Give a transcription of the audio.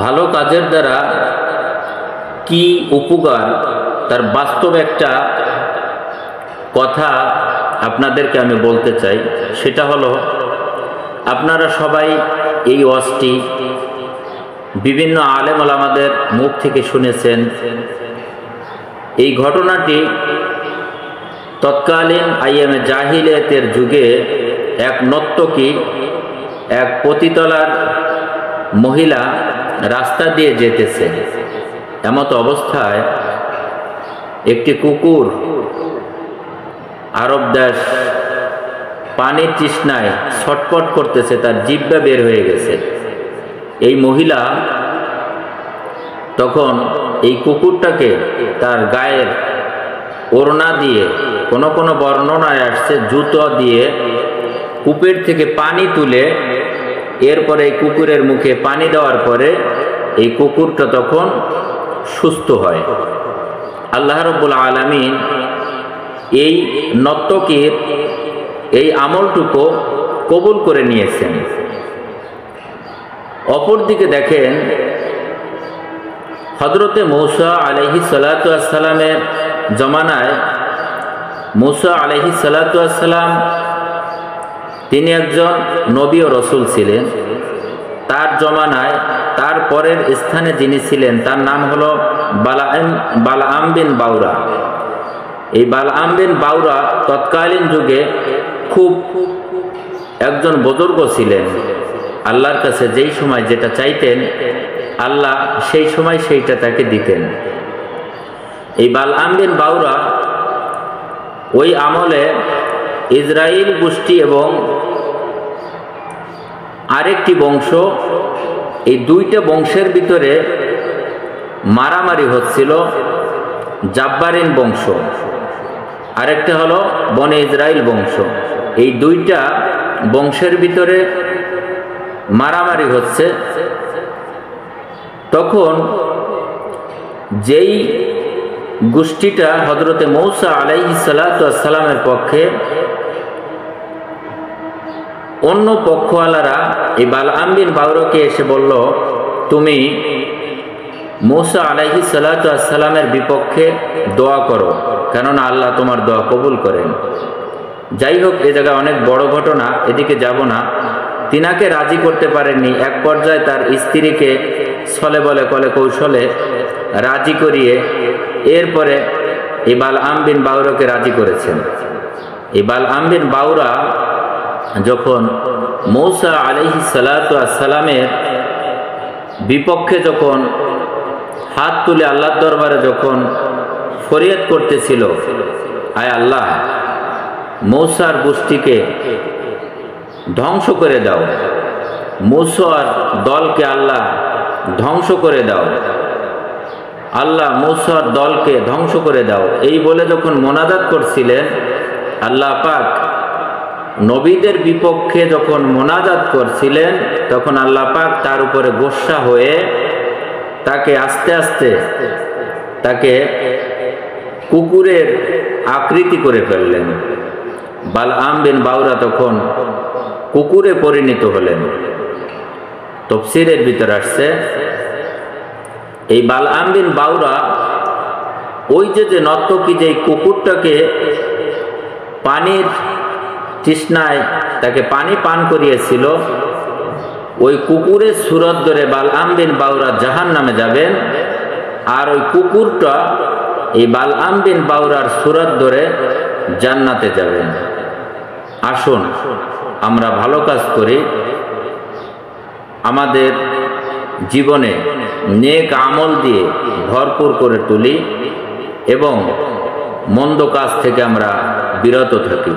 ভালো কাজের দ্বারা কি উপকার তার বাস্তব একটা কথা আপনাদেরকে আমি বলতে চাই। সেটা হলো, আপনারা সবাই এই ওয়াজটি বিভিন্ন আলেম ওলামাদের মুখ থেকে শুনেছেন। এই ঘটনাটি তৎকালীন আইয়ামে জাহিলিয়াতের যুগে এক নর্তকী, এক পতিতলার মহিলা রাস্তা দিয়ে যেতেছে। এমত অবস্থায় একটি কুকুর আরব দেশ পানির তৃষ্ণায় ছটফট করতেছে, তার জিহ্বা বের হয়ে গেছে। এই মহিলা তখন এই কুকুরটাকে তার গায়ের ওড়না দিয়ে, কোনো কোনো বর্ণনায় আসছে জুতো দিয়ে কূপের থেকে পানি তুলে এরপরে এই কুকুরের মুখে পানি দেওয়ার পরে এই কুকুরটা তখন সুস্থ হয়। আল্লাহ রাব্বুল আলামিন এই নর্তকীর এই আমলটুকু কবুল করে নিয়েছেন। অপরদিকে দেখেন, হযরতে মূসা আলাইহিস সালাতু ওয়াস সালামের জমানায় মূসা আলাইহিস সালাতু ওয়াস সালাম তিনি একজন নবী ও রসুল ছিলেন। তার জমানায় তার পরের স্থানে যিনি ছিলেন তার নাম হলো বালআম বিন বাউরা। এই বালআম বিন বাউরা তৎকালীন যুগে খুব একজন বুজুর্গ ছিলেন। আল্লাহর কাছে যেই সময় যেটা চাইতেন আল্লাহ সেই সময় সেইটা তাকে দিতেন। এই বালআম বিন বাউরা ওই আমলে ইসরাইল গোষ্ঠী এবং আরেকটি বংশ, এই দুইটা বংশের ভিতরে মারামারি হচ্ছিল। জাব্বারিন বংশ, আরেকটা হলো বনে ইসরাইল বংশ। এই দুইটা বংশের ভিতরে মারামারি হচ্ছে। তখন যেই গোষ্ঠীটা হযরতে মূসা আলাইহিস সালাতু ওয়াস সালামের পক্ষে, অন্য পক্ষওয়ালারা এই বালআম বিন বাউরাকে এসে বলল, তুমি মূসা আলাইহিস সালাতু ওয়াস সালামের বিপক্ষে দোয়া করো, কেননা আল্লাহ তোমার দোয়া কবুল করেন। যাই হোক, এ জায়গায় অনেক বড় ঘটনা, এদিকে যাব না। তিনাকে রাজি করতে পারেননি। এক পর্যায়ে তার স্ত্রীকে ছলে বলে কলে কৌশলে রাজি করিয়ে এরপরে এই বালআম বিন বাউরাকে রাজি করেছেন। এই বালআম বিন বাউরা যখন মূসা আলাইহিস সালাতু ওয়াস সালামের বিপক্ষে যখন হাত তুলে আল্লাহর দরবারে যখন ফরিয়াদ করতেছিল, আয় আল্লাহ, মূসার গোষ্ঠীকে ধ্বংস করে দাও, মূসার দলকে আল্লাহ ধ্বংস করে দাও, আল্লাহ মূসার দলকে ধ্বংস করে দাও, এই বলে যখন মোনাজাত করছিলেন, আল্লাহ পাক নবীদের বিপক্ষে যখন মোনাজাত করছিলেন তখন আল্লাহ পাক তার উপরে গোসা হয়ে তাকে আস্তে আস্তে তাকে কুকুরের আকৃতি করে ফেললেন। বালআম বিন বাউরা তখন কুকুরে পরিণত হলেন। তাফসীরের ভিতর আসছে, এই বালআম বিন বাউরা ওই যে নর্তকী যে কুকুরটাকে পানির তৃষ্ণায় তাকে পানি পান করিয়েছিল, ওই কুকুরের সুরত ধরে বালআম বিন বাউরা জাহান্নামে যাবেন, আর ওই কুকুরটা এই বালআম বিন বাউরার সুরত ধরে জান্নাতে যাবেন। আসুন আমরা ভালো কাজ করি, আমাদের জীবনে নেক আমল দিয়ে ভরপুর করে তুলি এবং মন্দ কাজ থেকে আমরা বিরত থাকি।